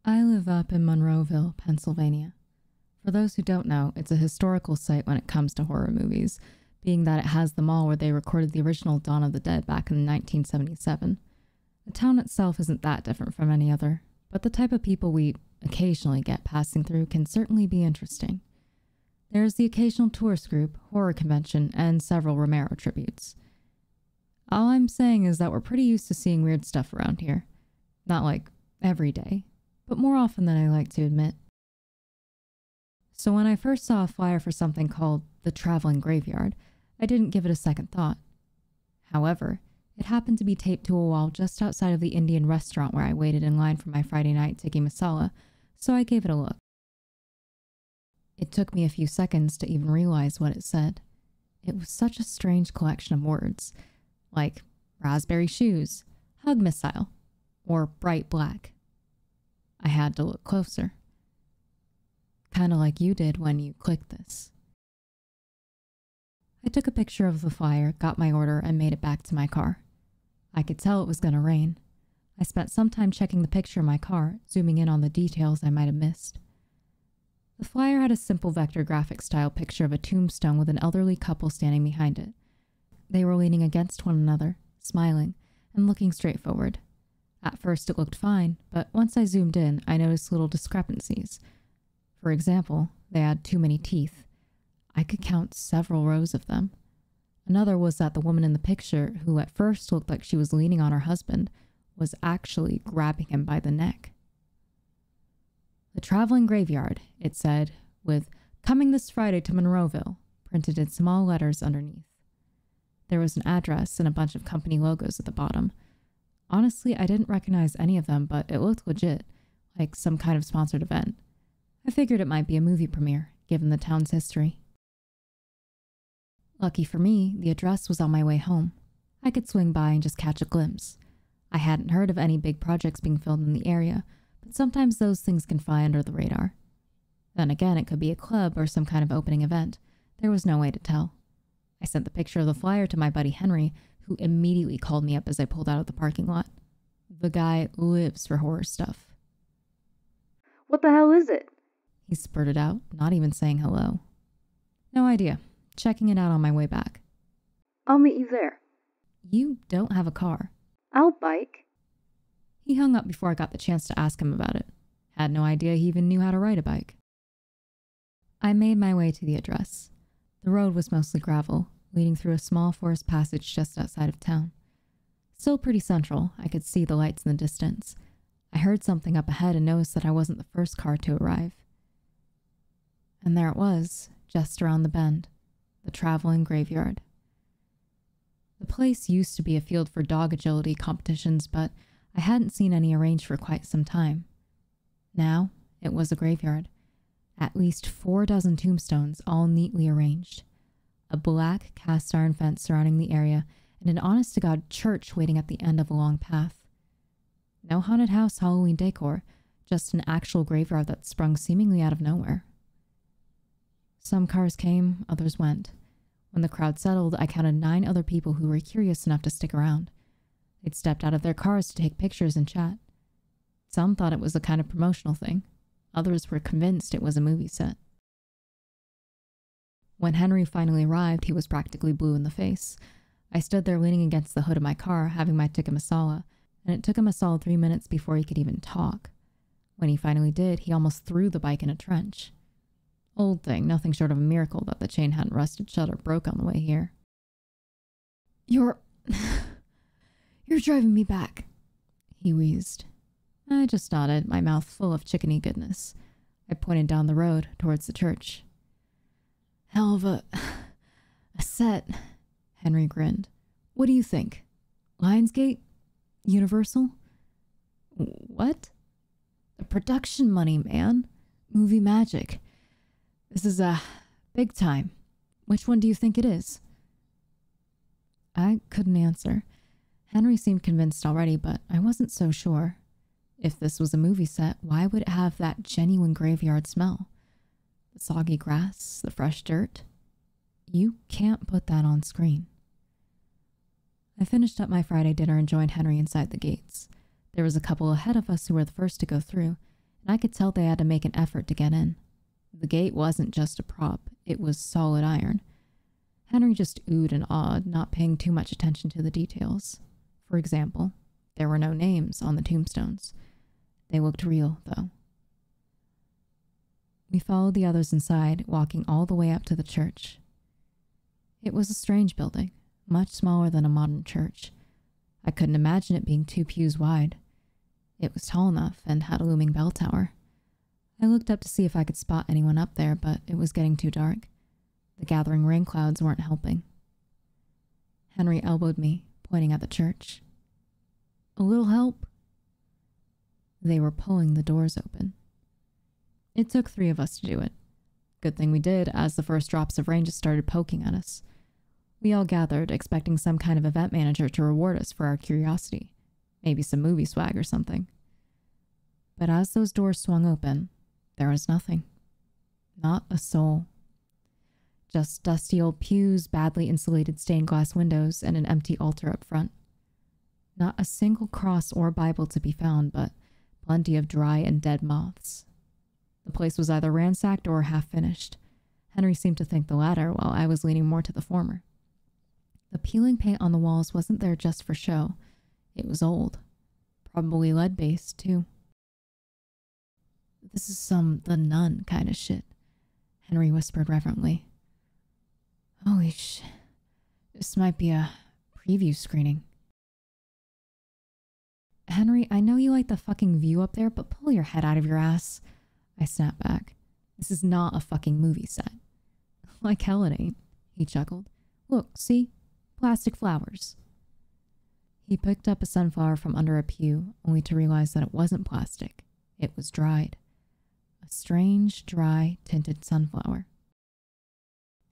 I live up in Monroeville, Pennsylvania. For those who don't know, it's a historical site when it comes to horror movies, being that it has the mall where they recorded the original Dawn of the Dead back in 1977. The town itself isn't that different from any other, but the type of people we occasionally get passing through can certainly be interesting. There's the occasional tourist group, horror convention, and several Romero tributes. All I'm saying is that we're pretty used to seeing weird stuff around here. Not like every day, but more often than I like to admit. So when I first saw a flyer for something called the Traveling Graveyard, I didn't give it a second thought. However, it happened to be taped to a wall just outside of the Indian restaurant where I waited in line for my Friday night tikka masala, so I gave it a look. It took me a few seconds to even realize what it said. It was such a strange collection of words, like raspberry shoes, hug missile, or bright black. I had to look closer. Kinda like you did when you clicked this. I took a picture of the flyer, got my order, and made it back to my car. I could tell it was gonna rain. I spent some time checking the picture in my car, zooming in on the details I might have missed. The flyer had a simple vector graphic style picture of a tombstone with an elderly couple standing behind it. They were leaning against one another, smiling, and looking straight forward. At first it looked fine, but once I zoomed in, I noticed little discrepancies. For example, they had too many teeth. I could count several rows of them. Another was that the woman in the picture, who at first looked like she was leaning on her husband, was actually grabbing him by the neck. The Traveling Graveyard, it said, with "Coming this Friday to Monroeville," printed in small letters underneath. There was an address and a bunch of company logos at the bottom. Honestly, I didn't recognize any of them, but it looked legit, like some kind of sponsored event. I figured it might be a movie premiere, given the town's history. Lucky for me, the address was on my way home. I could swing by and just catch a glimpse. I hadn't heard of any big projects being filmed in the area, but sometimes those things can fly under the radar. Then again, it could be a club or some kind of opening event. There was no way to tell. I sent the picture of the flyer to my buddy Henry, who immediately called me up as I pulled out of the parking lot. The guy lives for horror stuff. "What the hell is it?" He spurted out, not even saying hello. No idea. Checking it out on my way back. "I'll meet you there." You don't have a car. "I'll bike." He hung up before I got the chance to ask him about it. Had no idea he even knew how to ride a bike. I made my way to the address. The road was mostly gravel, leading through a small forest passage just outside of town. Still pretty central, I could see the lights in the distance. I heard something up ahead and noticed that I wasn't the first car to arrive. And there it was, just around the bend, the Traveling Graveyard. The place used to be a field for dog agility competitions, but I hadn't seen any arranged for quite some time. Now, it was a graveyard. At least 4 dozen tombstones, all neatly arranged. A black cast iron fence surrounding the area, and an honest-to-God church waiting at the end of a long path. No haunted house Halloween decor, just an actual graveyard that sprung seemingly out of nowhere. Some cars came, others went. When the crowd settled, I counted 9 other people who were curious enough to stick around. They'd stepped out of their cars to take pictures and chat. Some thought it was a kind of promotional thing. Others were convinced it was a movie set. When Henry finally arrived, he was practically blue in the face. I stood there leaning against the hood of my car, having my tikka masala, and it took him a solid 3 minutes before he could even talk. When he finally did, he almost threw the bike in a trench. Old thing, nothing short of a miracle that the chain hadn't rusted shut or broke on the way here. You're driving me back, he wheezed. I just nodded, my mouth full of chickeny goodness. I pointed down the road towards the church. Hell of a set, Henry grinned. What do you think? Lionsgate? Universal? What? The production money, man. Movie magic. This is big time. Which one do you think it is? I couldn't answer. Henry seemed convinced already, but I wasn't so sure. If this was a movie set, why would it have that genuine graveyard smell? The soggy grass, the fresh dirt. You can't put that on screen. I finished up my Friday dinner and joined Henry inside the gates. There was a couple ahead of us who were the first to go through, and I could tell they had to make an effort to get in. The gate wasn't just a prop, it was solid iron. Henry just oohed and awed, not paying too much attention to the details. For example, there were no names on the tombstones. They looked real, though. We followed the others inside, walking all the way up to the church. It was a strange building, much smaller than a modern church. I couldn't imagine it being 2 pews wide. It was tall enough and had a looming bell tower. I looked up to see if I could spot anyone up there, but it was getting too dark. The gathering rain clouds weren't helping. Henry elbowed me, pointing at the church. "A little help?" They were pulling the doors open. It took 3 of us to do it. Good thing we did, as the first drops of rain just started poking at us. We all gathered, expecting some kind of event manager to reward us for our curiosity. Maybe some movie swag or something. But as those doors swung open, there was nothing. Not a soul. Just dusty old pews, badly insulated stained glass windows, and an empty altar up front. Not a single cross or Bible to be found, but plenty of dry and dead moths. The place was either ransacked or half-finished. Henry seemed to think the latter, while I was leaning more to the former. The peeling paint on the walls wasn't there just for show. It was old. Probably lead-based, too. "This is The Nun kind of shit," Henry whispered reverently. "Holy shit. This might be a preview screening." "Henry, I know you like the fucking view up there, but pull your head out of your ass." I snapped back. "This is not a fucking movie set." "Like hell it ain't," he chuckled. "Look, see? Plastic flowers." He picked up a sunflower from under a pew, only to realize that it wasn't plastic. It was dried. A strange, dry, tinted sunflower.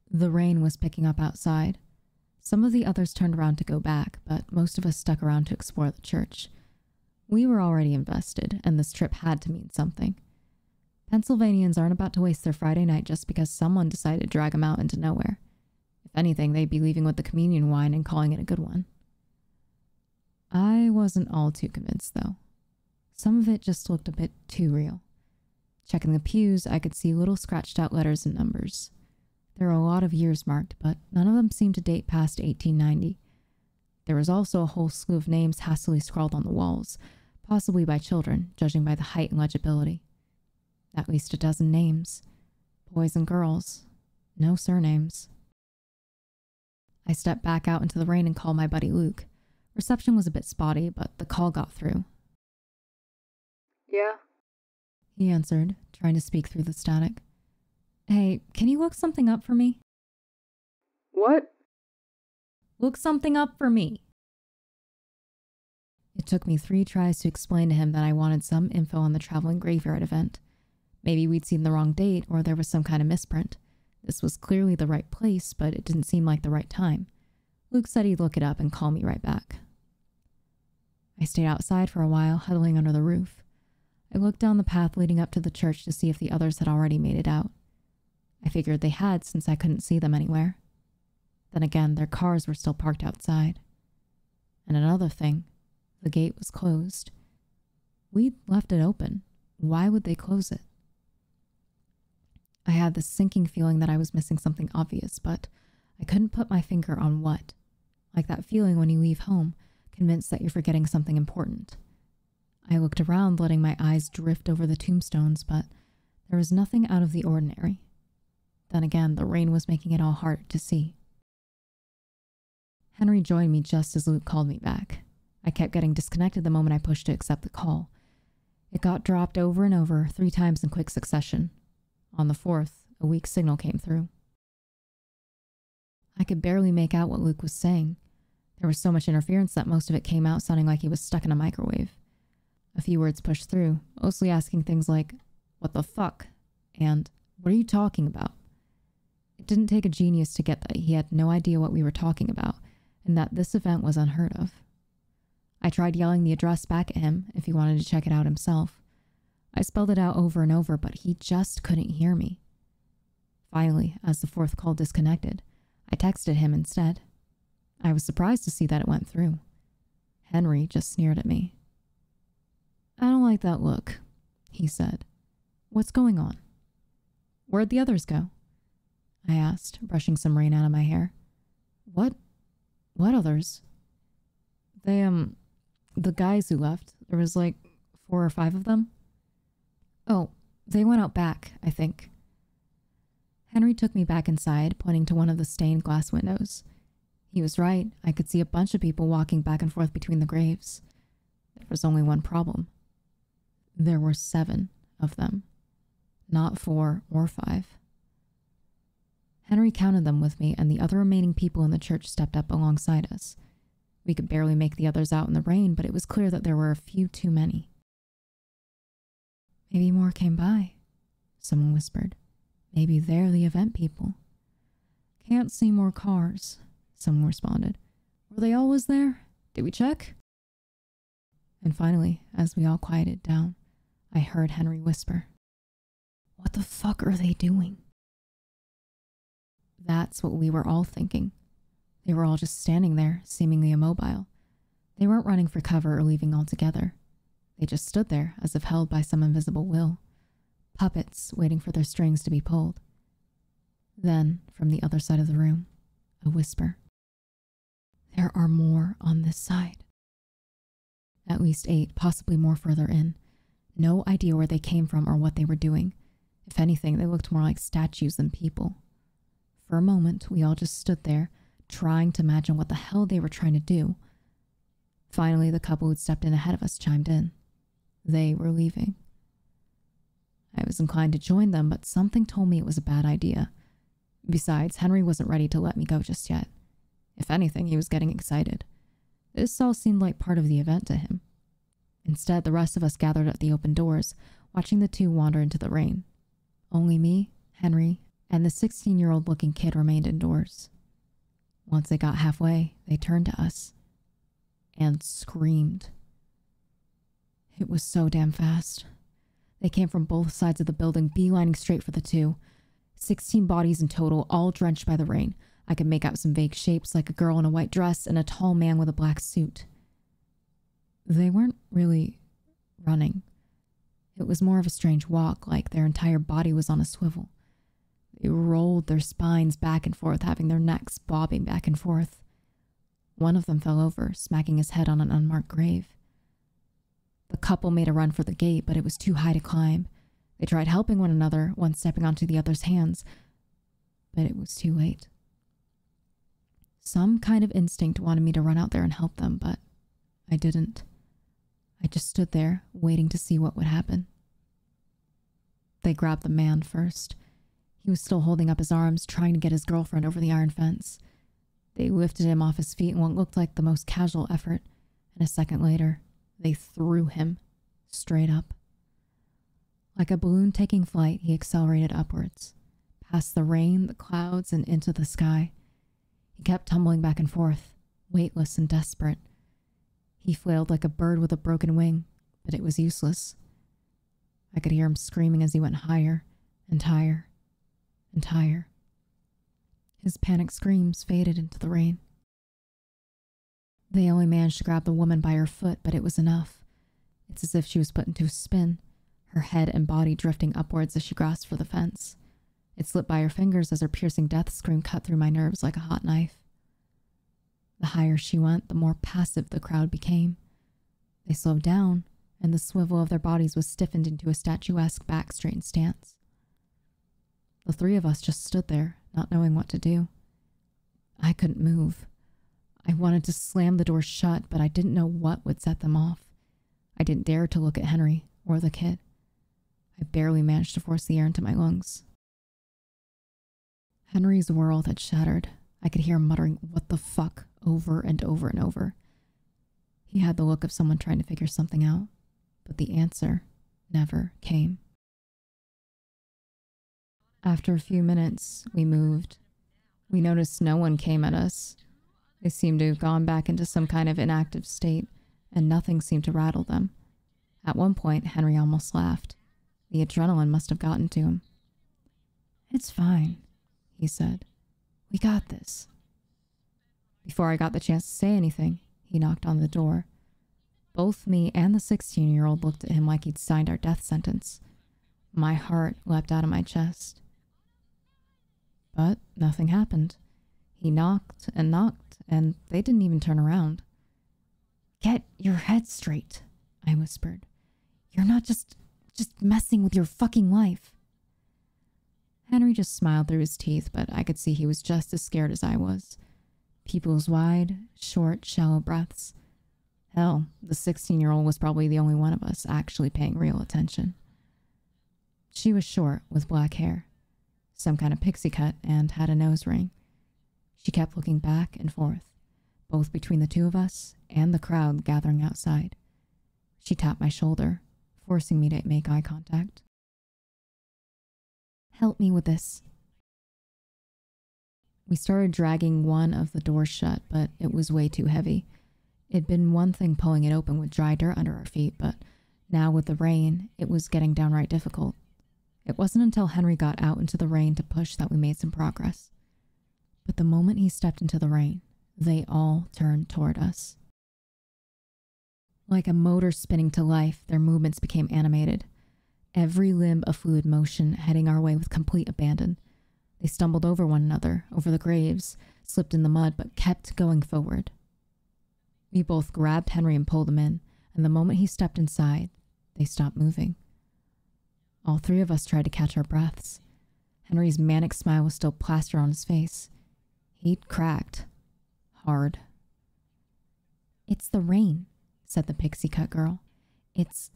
The rain was picking up outside. Some of the others turned around to go back, but most of us stuck around to explore the church. We were already invested, and this trip had to mean something. Pennsylvanians aren't about to waste their Friday night just because someone decided to drag them out into nowhere. If anything, they'd be leaving with the communion wine and calling it a good one. I wasn't all too convinced, though. Some of it just looked a bit too real. Checking the pews, I could see little scratched-out letters and numbers. There were a lot of years marked, but none of them seemed to date past 1890. There was also a whole slew of names hastily scrawled on the walls, possibly by children, judging by the height and legibility. At least a dozen names. Boys and girls. No surnames. I stepped back out into the rain and called my buddy Luke. Reception was a bit spotty, but the call got through. "Yeah?" He answered, trying to speak through the static. "Hey, can you look something up for me?" "What?" "Look something up for me." It took me 3 tries to explain to him that I wanted some info on the traveling graveyard event. Maybe we'd seen the wrong date, or there was some kind of misprint. This was clearly the right place, but it didn't seem like the right time. Luke said he'd look it up and call me right back. I stayed outside for a while, huddling under the roof. I looked down the path leading up to the church to see if the others had already made it out. I figured they had, since I couldn't see them anywhere. Then again, their cars were still parked outside. And another thing, the gate was closed. We'd left it open. Why would they close it? I had this sinking feeling that I was missing something obvious, but I couldn't put my finger on what. Like that feeling when you leave home, convinced that you're forgetting something important. I looked around, letting my eyes drift over the tombstones, but there was nothing out of the ordinary. Then again, the rain was making it all harder to see. Henry joined me just as Luke called me back. I kept getting disconnected the moment I pushed to accept the call. It got dropped over and over 3 times in quick succession. On the 4th, a weak signal came through. I could barely make out what Luke was saying. There was so much interference that most of it came out sounding like he was stuck in a microwave. A few words pushed through, mostly asking things like, "What the fuck?" and "What are you talking about?" It didn't take a genius to get that he had no idea what we were talking about, and that this event was unheard of. I tried yelling the address back at him if he wanted to check it out himself. I spelled it out over and over, but he just couldn't hear me. Finally, as the 4th call disconnected, I texted him instead. I was surprised to see that it went through. Henry just sneered at me. "I don't like that look. he said. What's going on? Where'd the others go? I asked, brushing some rain out of my hair. What others? They, the guys who left. There was like 4 or 5 of them. Oh, they went out back, I think. Henry took me back inside, pointing to one of the stained glass windows. He was right. I could see a bunch of people walking back and forth between the graves. There was only one problem. There were 7 of them, not 4 or 5. Henry counted them with me, and the other remaining people in the church stepped up alongside us. We could barely make the others out in the rain, but it was clear that there were a few too many. Maybe more came by, someone whispered. Maybe they're the event people. Can't see more cars, someone responded. Were they always there? Did we check? And finally, as we all quieted down, I heard Henry whisper, What the fuck are they doing? That's what we were all thinking. They were all just standing there, seemingly immobile. They weren't running for cover or leaving altogether. They just stood there as if held by some invisible will. Puppets waiting for their strings to be pulled. Then, from the other side of the room, a whisper. There are more on this side. At least 8, possibly more further in. No idea where they came from or what they were doing. If anything, they looked more like statues than people. For a moment, we all just stood there, trying to imagine what the hell they were trying to do. Finally, the couple who'd stepped in ahead of us chimed in. They were leaving. I was inclined to join them, but something told me it was a bad idea. Besides, Henry wasn't ready to let me go just yet. If anything, he was getting excited. This all seemed like part of the event to him. Instead, the rest of us gathered at the open doors, watching the 2 wander into the rain. Only me, Henry, and the 16-year-old looking kid remained indoors. Once they got halfway, they turned to us and screamed. It was so damn fast. They came from both sides of the building, beelining straight for the 2. 16 bodies in total, all drenched by the rain. I could make out some vague shapes like a girl in a white dress and a tall man with a black suit. They weren't really running. It was more of a strange walk, like their entire body was on a swivel. They rolled their spines back and forth, having their necks bobbing back and forth. One of them fell over, smacking his head on an unmarked grave. The couple made a run for the gate, but it was too high to climb. They tried helping one another, one stepping onto the other's hands, but it was too late. Some kind of instinct wanted me to run out there and help them, but I didn't. I just stood there, waiting to see what would happen. They grabbed the man first. He was still holding up his arms, trying to get his girlfriend over the iron fence. They lifted him off his feet in what looked like the most casual effort, and a second later, they threw him straight up. Like a balloon taking flight, he accelerated upwards, past the rain, the clouds, and into the sky. He kept tumbling back and forth, weightless and desperate. He flailed like a bird with a broken wing, but it was useless. I could hear him screaming as he went higher and higher and higher. His panicked screams faded into the rain. They only managed to grab the woman by her foot, but it was enough. It's as if she was put into a spin, her head and body drifting upwards as she grasped for the fence. It slipped by her fingers as her piercing death scream cut through my nerves like a hot knife. The higher she went, the more passive the crowd became. They slowed down, and the swivel of their bodies was stiffened into a statuesque back-straightened stance. The 3 of us just stood there, not knowing what to do. I couldn't move. I wanted to slam the door shut, but I didn't know what would set them off. I didn't dare to look at Henry or the kid. I barely managed to force the air into my lungs. Henry's world had shattered. I could hear him muttering, "What the fuck?" over and over and over. He had the look of someone trying to figure something out, but the answer never came. After a few minutes, we moved. We noticed no one came at us. They seemed to have gone back into some kind of inactive state, and nothing seemed to rattle them. At one point, Henry almost laughed. The adrenaline must have gotten to him. "It's fine," he said. "We got this." Before I got the chance to say anything, he knocked on the door. Both me and the 16-year-old looked at him like he'd signed our death sentence. My heart leapt out of my chest. But nothing happened. He knocked, and they didn't even turn around. "Get your head straight," I whispered. "You're not just messing with your fucking life." Henry just smiled through his teeth, but I could see he was just as scared as I was. Pupils wide, short, shallow breaths. Hell, the 16-year-old was probably the only one of us actually paying real attention. She was short, with black hair, some kind of pixie cut, and had a nose ring. She kept looking back and forth, both between the two of us and the crowd gathering outside. She tapped my shoulder, forcing me to make eye contact. "Help me with this." We started dragging one of the doors shut, but it was way too heavy. It'd been one thing pulling it open with dry dirt under our feet, but now with the rain, it was getting downright difficult. It wasn't until Henry got out into the rain to push that we made some progress. But the moment he stepped into the rain, they all turned toward us. Like a motor spinning to life, their movements became animated. Every limb a fluid motion, heading our way with complete abandon. They stumbled over one another, over the graves, slipped in the mud, but kept going forward. We both grabbed Henry and pulled him in, and the moment he stepped inside, they stopped moving. All three of us tried to catch our breaths. Henry's manic smile was still plastered on his face. He'd cracked. Hard. "It's the rain," said the pixie cut girl. It's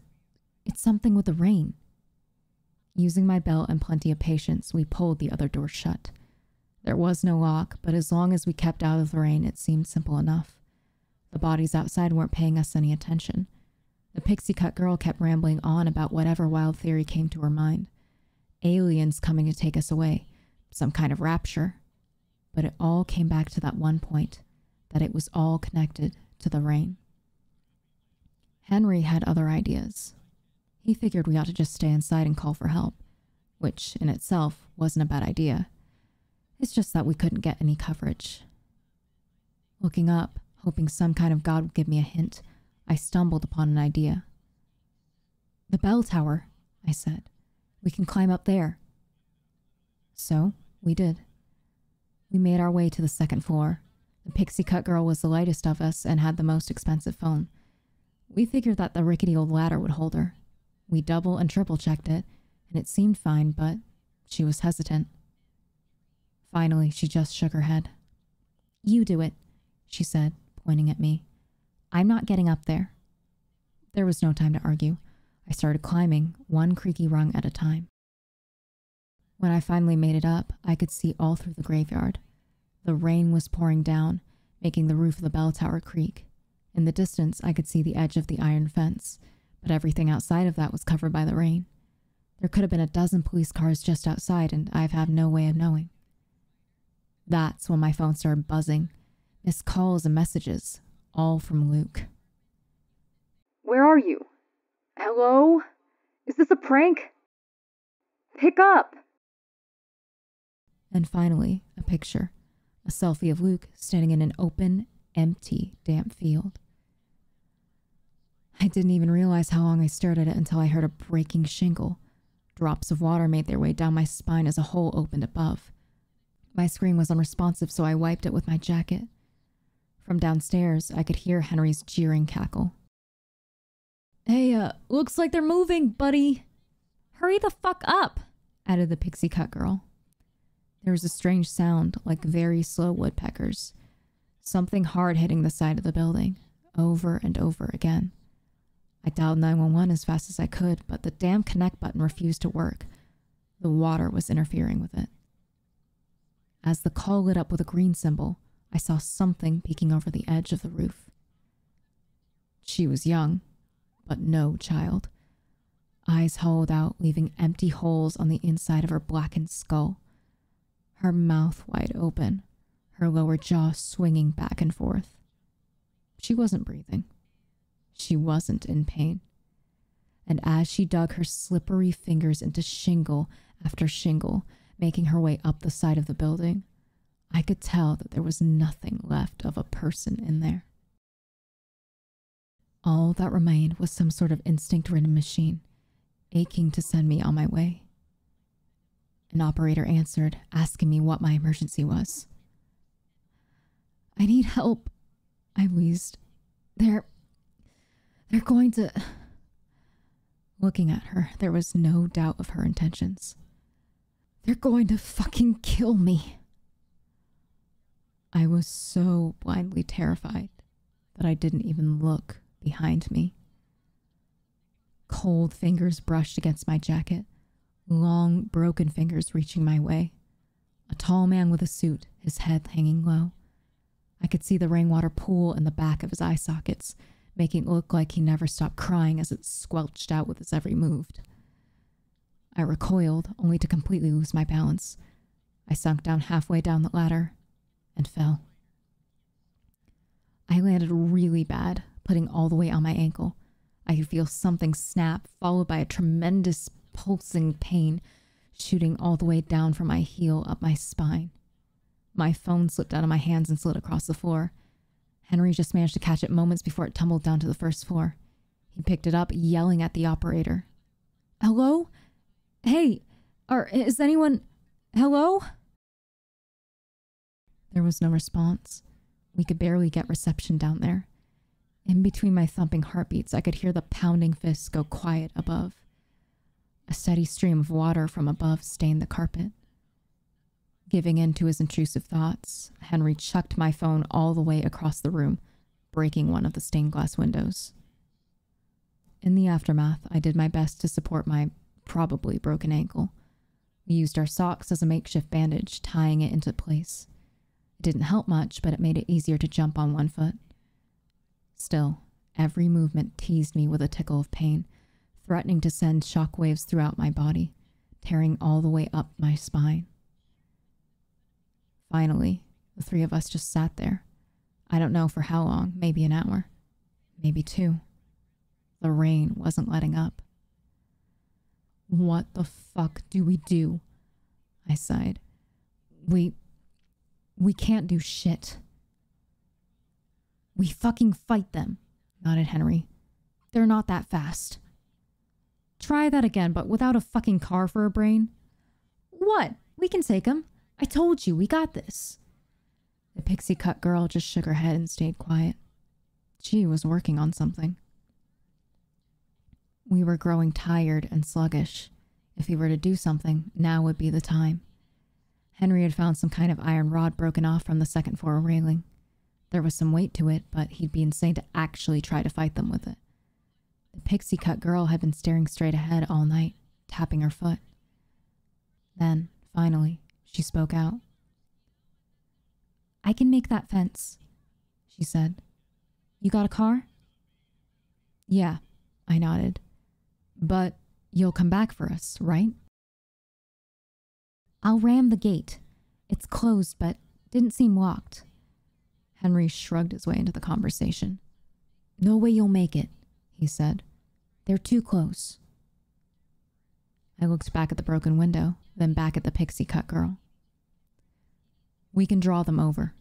something with the rain." Using my belt and plenty of patience, we pulled the other door shut. There was no lock, but as long as we kept out of the rain, it seemed simple enough. The bodies outside weren't paying us any attention. The pixie cut girl kept rambling on about whatever wild theory came to her mind. Aliens coming to take us away. Some kind of rapture. But it all came back to that one point, that it was all connected to the rain. Henry had other ideas. He figured we ought to just stay inside and call for help, which in itself wasn't a bad idea. It's just that we couldn't get any coverage. Looking up, hoping some kind of god would give me a hint, I stumbled upon an idea. "The bell tower," I said. "We can climb up there." So we did. We made our way to the second floor. The pixie cut girl was the lightest of us and had the most expensive phone. We figured that the rickety old ladder would hold her. We double and triple checked it, and it seemed fine, but she was hesitant. Finally, she just shook her head. "You do it," she said, pointing at me. "I'm not getting up there." There was no time to argue. I started climbing, one creaky rung at a time. When I finally made it up, I could see all through the graveyard. The rain was pouring down, making the roof of the bell tower creak. In the distance, I could see the edge of the iron fence, but everything outside of that was covered by the rain. There could have been a dozen police cars just outside, and I've had no way of knowing. That's when my phone started buzzing. Missed calls and messages, all from Luke. "Where are you? Hello? Is this a prank? Pick up!" And finally, a picture. A selfie of Luke standing in an open, empty, damp field. I didn't even realize how long I stared at it until I heard a breaking shingle. Drops of water made their way down my spine as a hole opened above. My screen was unresponsive, so I wiped it with my jacket. From downstairs, I could hear Henry's jeering cackle. "Hey, looks like they're moving, buddy." "Hurry the fuck up," added the pixie cut girl. There was a strange sound, like very slow woodpeckers. Something hard hitting the side of the building, over and over again. I dialed 911 as fast as I could, but the damn connect button refused to work. The water was interfering with it. As the call lit up with a green symbol, I saw something peeking over the edge of the roof. She was young, but no child. Eyes hollowed out, leaving empty holes on the inside of her blackened skull. Her mouth wide open, her lower jaw swinging back and forth. She wasn't breathing. She wasn't in pain. And as she dug her slippery fingers into shingle after shingle, making her way up the side of the building, I could tell that there was nothing left of a person in there. All that remained was some sort of instinct-ridden machine, aching to send me on my way. An operator answered, asking me what my emergency was. "I need help," I wheezed. They're going to..." Looking at her, there was no doubt of her intentions. "They're going to fucking kill me." I was so blindly terrified that I didn't even look behind me. Cold fingers brushed against my jacket, long, broken fingers reaching my way. A tall man with a suit, his head hanging low. I could see the rainwater pool in the back of his eye sockets, making it look like he never stopped crying as it squelched out with his every move. I recoiled, only to completely lose my balance. I sunk down halfway down the ladder and fell. I landed really bad, putting all the weight on my ankle. I could feel something snap, followed by a tremendous pulsing pain shooting all the way down from my heel up my spine. My phone slipped out of my hands and slid across the floor. Henry just managed to catch it moments before it tumbled down to the first floor. He picked it up, yelling at the operator. "Hello? Hey, is anyone... Hello?" There was no response. We could barely get reception down there. In between my thumping heartbeats, I could hear the pounding fists go quiet above. A steady stream of water from above stained the carpet. Giving in to his intrusive thoughts, Henry chucked my phone all the way across the room, breaking one of the stained glass windows. In the aftermath, I did my best to support my probably broken ankle. We used our socks as a makeshift bandage, tying it into place. It didn't help much, but it made it easier to jump on one foot. Still, every movement teased me with a tickle of pain, threatening to send shockwaves throughout my body, tearing all the way up my spine. Finally, the three of us just sat there. I don't know for how long, maybe an hour, maybe 2. The rain wasn't letting up. "What the fuck do we do?" I sighed. We can't do shit." "We fucking fight them," nodded Henry. "They're not that fast." "Try that again, but without a fucking car for a brain." "What? We can take them. I told you, we got this." The pixie-cut girl just shook her head and stayed quiet. She was working on something. We were growing tired and sluggish. If we were to do something, now would be the time. Henry had found some kind of iron rod broken off from the second floor railing. There was some weight to it, but he'd be insane to actually try to fight them with it. The pixie-cut girl had been staring straight ahead all night, tapping her foot. Then, finally, she spoke out. "I can make that fence," she said. "You got a car?" "Yeah," I nodded. "But you'll come back for us, right?" "I'll ram the gate. It's closed, but didn't seem locked." Henry shrugged his way into the conversation. "No way you'll make it," he said. "They're too close." I looked back at the broken window, then back at the pixie-cut girl. "We can draw them over."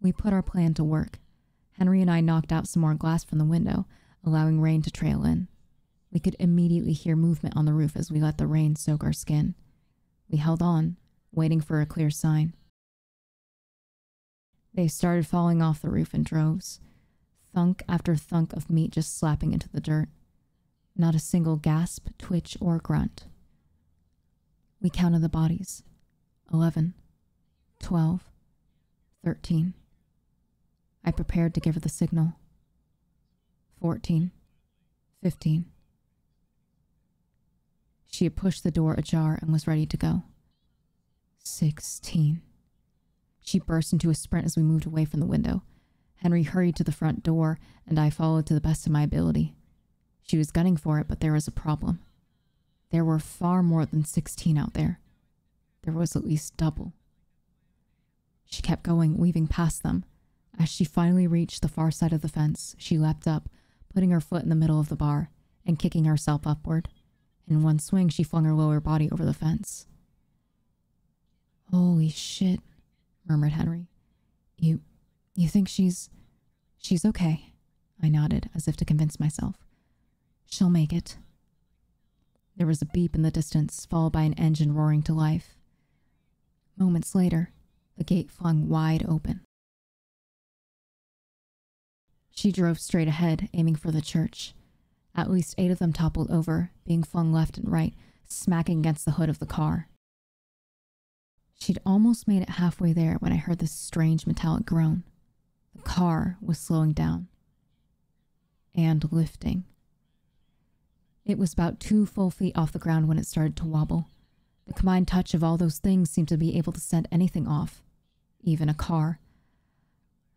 We put our plan to work. Henry and I knocked out some more glass from the window, allowing rain to trail in. We could immediately hear movement on the roof as we let the rain soak our skin. We held on, waiting for a clear sign. They started falling off the roof in droves, thunk after thunk of meat just slapping into the dirt. Not a single gasp, twitch, or grunt. We counted the bodies. 11, 12, 13. I prepared to give her the signal. 14, 15. She had pushed the door ajar and was ready to go. 16. She burst into a sprint as we moved away from the window. Henry hurried to the front door, and I followed to the best of my ability. She was gunning for it, but there was a problem. There were far more than 16 out there. There was at least double. She kept going, weaving past them. As she finally reached the far side of the fence, she leapt up, putting her foot in the middle of the bar and kicking herself upward. In one swing, she flung her lower body over the fence. "Holy shit," murmured Henry. You think she's okay?" I nodded, as if to convince myself. She'll make it. There was a beep in the distance, followed by an engine roaring to life. Moments later, the gate flung wide open. She drove straight ahead, aiming for the church. At least 8 of them toppled over, being flung left and right, smacking against the hood of the car. She'd almost made it halfway there when I heard this strange metallic groan. The car was slowing down. And lifting. It was about 2 full feet off the ground when it started to wobble. The combined touch of all those things seemed to be able to send anything off, even a car.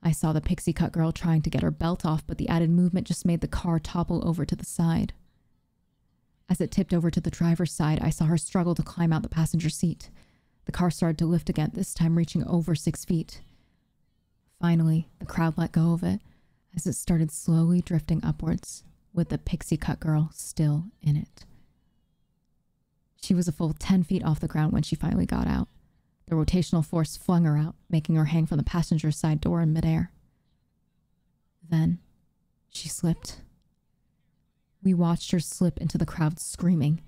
I saw the pixie cut girl trying to get her belt off, but the added movement just made the car topple over to the side. As it tipped over to the driver's side, I saw her struggle to climb out the passenger seat. The car started to lift again, this time reaching over 6 feet. Finally, the crowd let go of it as it started slowly drifting upwards, with the pixie cut girl still in it. She was a full 10 feet off the ground when she finally got out. The rotational force flung her out, making her hang from the passenger side door in midair. Then, she slipped. We watched her slip into the crowd screaming.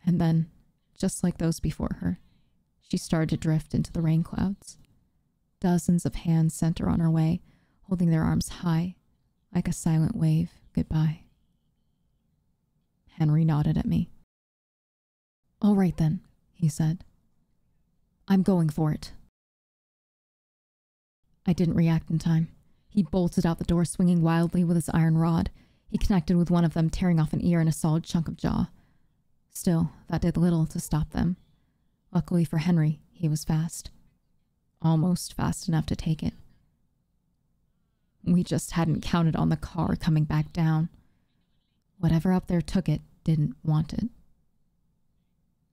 And then, just like those before her, she started to drift into the rain clouds. Dozens of hands sent her on her way, holding their arms high, like a silent wave goodbye. Henry nodded at me. All right then, he said. I'm going for it. I didn't react in time. He bolted out the door, swinging wildly with his iron rod. He connected with one of them, tearing off an ear and a solid chunk of jaw. Still, that did little to stop them. Luckily for Henry, he was fast. Almost fast enough to take it. We just hadn't counted on the car coming back down. Whatever up there took it didn't want it.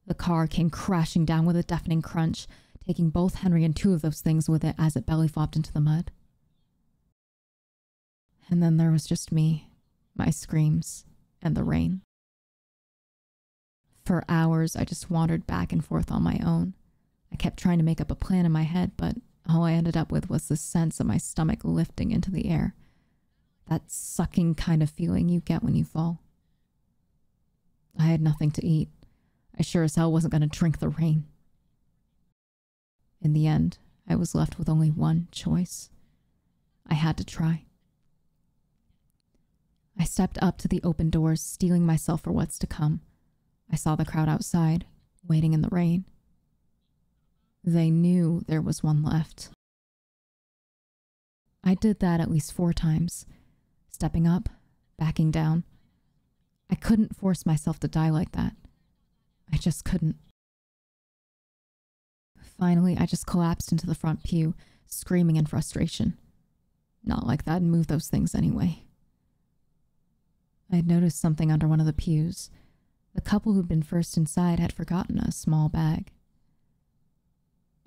The car came crashing down with a deafening crunch, taking both Henry and 2 of those things with it as it belly flopped into the mud. And then there was just me, my screams, and the rain. For hours, I just wandered back and forth on my own. I kept trying to make up a plan in my head, but all I ended up with was the sense of my stomach lifting into the air. That sucking kind of feeling you get when you fall. I had nothing to eat. I sure as hell wasn't going to drink the rain. In the end, I was left with only one choice. I had to try. I stepped up to the open doors, steeling myself for what's to come. I saw the crowd outside, waiting in the rain. They knew there was one left. I did that at least 4 times, stepping up, backing down. I couldn't force myself to die like that. I just couldn't. Finally, I just collapsed into the front pew, screaming in frustration. Not like that and move those things anyway. I had noticed something under one of the pews. The couple who'd been first inside had forgotten a small bag.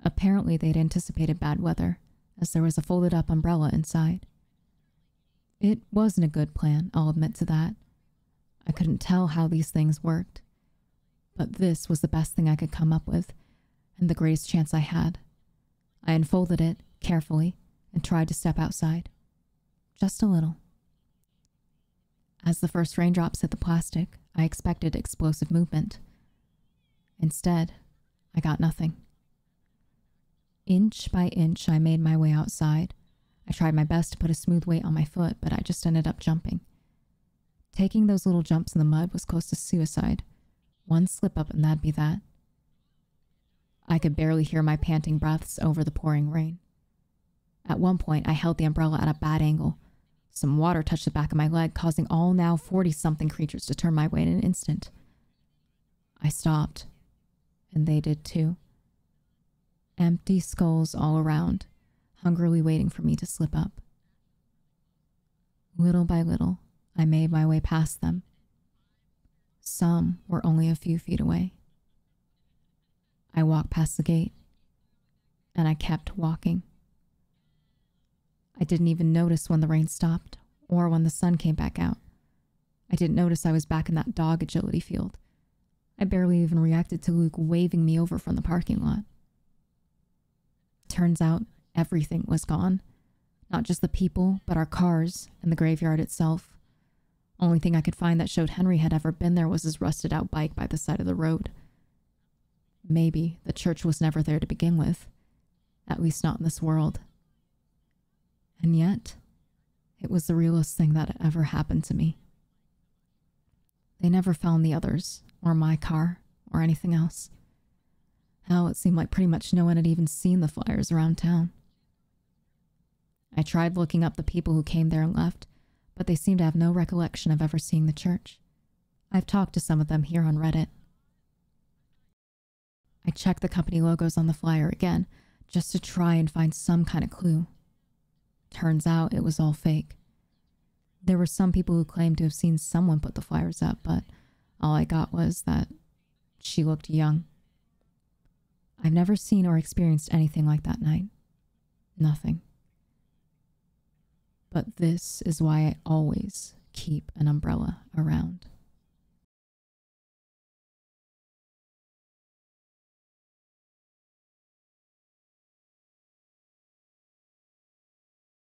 Apparently, they'd anticipated bad weather, as there was a folded-up umbrella inside. It wasn't a good plan, I'll admit to that. I couldn't tell how these things worked. But this was the best thing I could come up with, and the greatest chance I had. I unfolded it, carefully, and tried to step outside. Just a little. As the first raindrops hit the plastic, I expected explosive movement. Instead, I got nothing. Inch by inch, I made my way outside. I tried my best to put a smooth weight on my foot, but I just ended up jumping. Taking those little jumps in the mud was close to suicide. One slip up and that'd be that. I could barely hear my panting breaths over the pouring rain. At one point, I held the umbrella at a bad angle. Some water touched the back of my leg, causing all now 40-something creatures to turn my way in an instant. I stopped, and they did too. Empty skulls all around, hungrily waiting for me to slip up. Little by little, I made my way past them. Some were only a few feet away. I walked past the gate, and I kept walking. I didn't even notice when the rain stopped, or when the sun came back out. I didn't notice I was back in that dog agility field. I barely even reacted to Luke waving me over from the parking lot. Turns out, everything was gone. Not just the people, but our cars and the graveyard itself. Only thing I could find that showed Henry had ever been there was his rusted out bike by the side of the road. Maybe the church was never there to begin with, at least not in this world. And yet, it was the realest thing that had ever happened to me. They never found the others, or my car, or anything else. Hell, it seemed like pretty much no one had even seen the flyers around town. I tried looking up the people who came there and left, but they seemed to have no recollection of ever seeing the church. I've talked to some of them here on Reddit. I checked the company logos on the flyer again, just to try and find some kind of clue. Turns out it was all fake. There were some people who claimed to have seen someone put the flyers up, but all I got was that she looked young. I've never seen or experienced anything like that night. Nothing. But this is why I always keep an umbrella around.